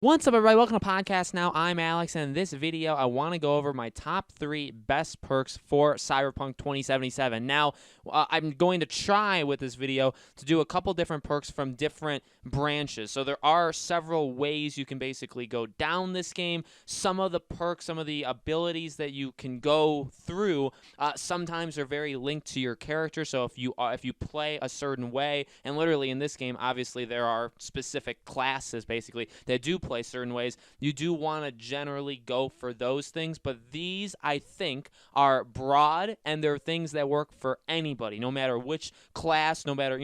What's up, everybody? Welcome to Podcast Now. I'm Alex, and in this video, I want to go over my top 3 best perks for Cyberpunk 2077. Now, I'm going to try with this video to do a couple different perks from different branches. So there are several ways you can basically go down this game. Some of the perks, some of the abilities that you can go through, sometimes are very linked to your character. So if you play a certain way, and literally in this game, obviously there are specific classes basically that do play certain ways, you do want to generally go for those things, but these I think are broad and they're things that work for anybody, no matter which class, no matter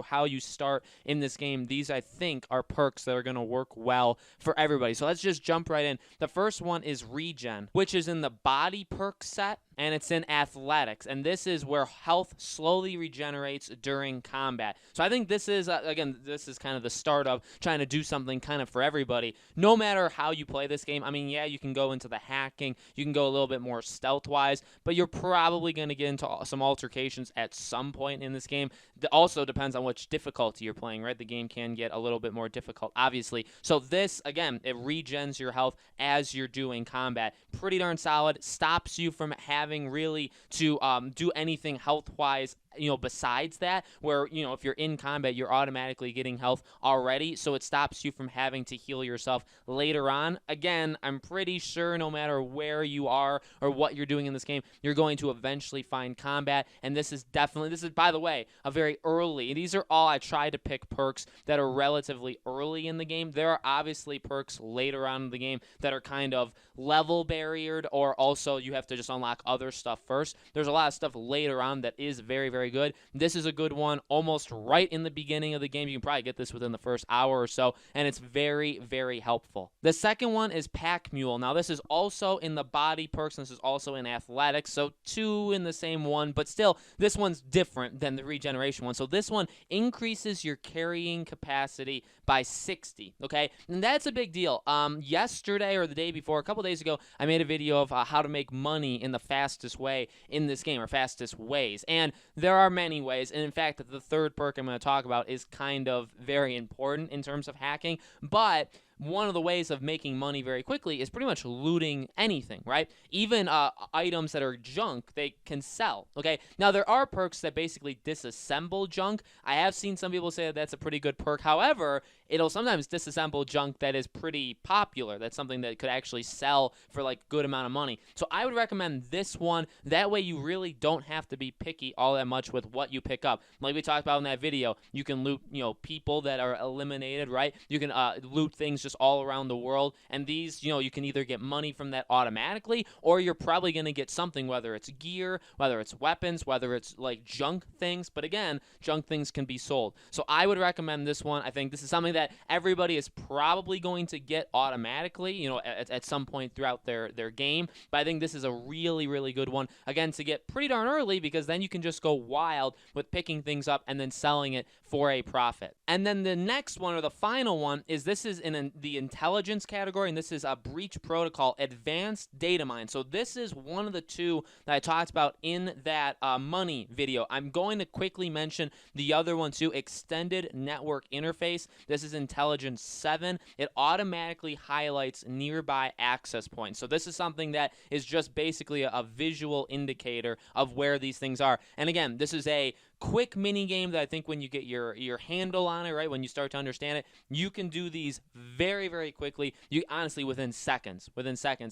how you start in this game. These I think are perks that are going to work well for everybody. So let's just jump right in. The first one is regen, which is in the body perk set, and it's in athletics, and this is where health slowly regenerates during combat. So I think this is, again, this is kind of the start of trying to do something kind of for everybody, no matter how you play this game. I mean, yeah, you can go into the hacking, you can go a little bit more stealth-wise, but you're probably going to get into some altercations at some point in this game. It also depends on which difficulty you're playing, right? The game can get a little bit more difficult, obviously. So this, again, it regens your health as you're doing combat. Pretty darn solid. Stops you from having really to do anything health-wise, besides that, where, if you're in combat, you're automatically getting health already, so it stops you from having to heal yourself later on. Again, I'm pretty sure no matter where you are or what you're doing in this game, you're going to eventually find combat, and this is, by the way, a very early, these are all, I tried to pick perks that are relatively early in the game. There are obviously perks later on in the game that are kind of level barriered, or also you have to just unlock other stuff first. There's a lot of stuff later on that is very, very good. This is a good one almost right in the beginning of the game. You can probably get this within the first hour or so, and it's very, very helpful. The second one is Pack Mule. Now, this is also in the body perks, and this is also in athletics, so two in the same one, but still, this one's different than the regeneration one. So this one increases your carrying capacity by 60, okay? And that's a big deal. Yesterday or the day before, a couple days ago, I made a video of how to make money in the fastest way in this game, or fastest ways, and there are many ways, and in fact, the third perk I'm going to talk about is kind of very important in terms of hacking, but one of the ways of making money very quickly is pretty much looting anything, right? Even items that are junk, they can sell, okay? Now, there are perks that basically disassemble junk. I have seen some people say that that's a pretty good perk. However, it'll sometimes disassemble junk that is pretty popular. That's something that could actually sell for, like, good amount of money. So I would recommend this one. That way you really don't have to be picky all that much with what you pick up. Like we talked about in that video, you can loot, people that are eliminated, right? You can loot things just all around the world, and these, you can either get money from that automatically, or you're probably going to get something, whether it's gear, whether it's weapons, whether it's like junk things. But again, junk things can be sold. So I would recommend this one. I think this is something that everybody is probably going to get automatically, at some point throughout their game. But I think this is a really, really good one, again, to get pretty darn early, because then you can just go wild with picking things up and then selling it for a profit. And then the next one, or the final one, is this is in the intelligence category, and this is a breach protocol advanced data mine. So this is one of the two that I talked about in that money video. I'm going to quickly mention the other one too, extended network interface. This is intelligence 7. It automatically highlights nearby access points. So this is something that is just basically a visual indicator of where these things are. And again, this is a quick mini game that I think when you get your handle on it, right, when you start to understand it, you can do these very, very quickly. You honestly within seconds,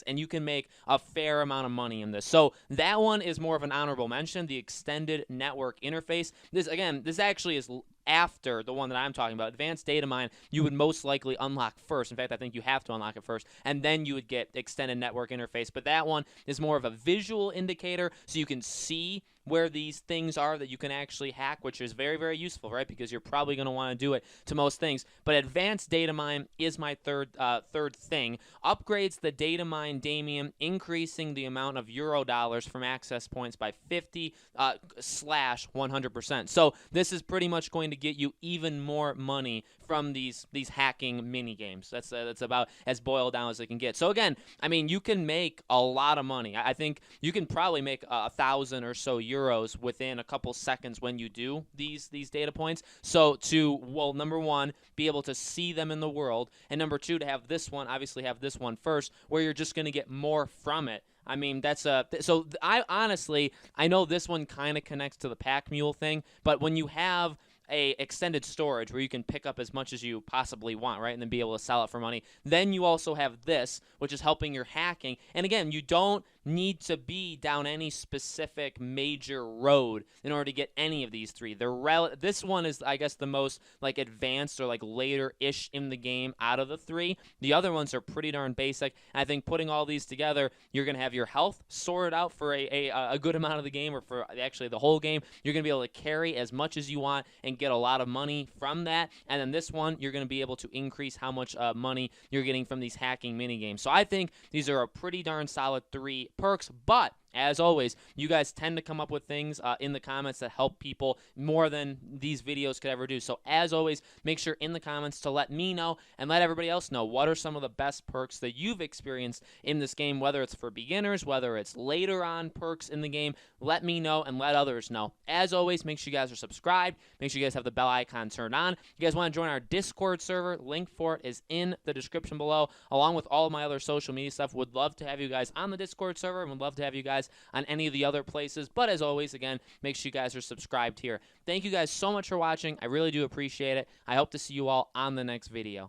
and you can make a fair amount of money in this. So that one is more of an honorable mention, the extended network interface. This actually is after the one that I'm talking about. Advanced data mine, you would most likely unlock first. In fact, I think you have to unlock it first, and then you would get extended network interface. But that one is more of a visual indicator, so you can see where these things are that you can actually hack, which is very, very useful, right? Because you're probably going to want to do it to most things. But advanced data mine is my third thing. Upgrades the data mine Damium, increasing the amount of euro dollars from access points by 50 slash 100%. So this is pretty much going to get you even more money from these hacking mini games. That's about as boiled down as it can get. So again, I mean, you can make a lot of money. I think you can probably make 1,000 or so euros euros within a couple seconds when you do these data points. So to, well, number one, be able to see them in the world, and number two, to have this one, obviously have this one first, where you're just going to get more from it. I mean, that's I honestly, I know this one kind of connects to the pack mule thing, but when you have a extended storage where you can pick up as much as you possibly want, right, and then be able to sell it for money, then you also have this, which is helping your hacking. And again, you don't need to be down any specific major road in order to get any of these three. This one is, I guess, the most like advanced or like later-ish in the game out of the three. The other ones are pretty darn basic. And I think putting all these together, you're going to have your health sorted out for a good amount of the game, or for actually the whole game. You're going to be able to carry as much as you want and get a lot of money from that. And then this one, you're going to be able to increase how much money you're getting from these hacking mini games. So I think these are a pretty darn solid 3 perks, but as always, you guys tend to come up with things in the comments that help people more than these videos could ever do. So as always, make sure in the comments to let me know and let everybody else know what are some of the best perks that you've experienced in this game, whether it's for beginners, whether it's later on perks in the game. Let me know and let others know. As always, make sure you guys are subscribed. Make sure you guys have the bell icon turned on. If you guys want to join our Discord server, link for it is in the description below, along with all of my other social media stuff. Would love to have you guys on the Discord server, and would love to have you guys on any of the other places. But as always, again, make sure you guys are subscribed here. Thank you guys so much for watching. I really do appreciate it. I hope to see you all on the next video.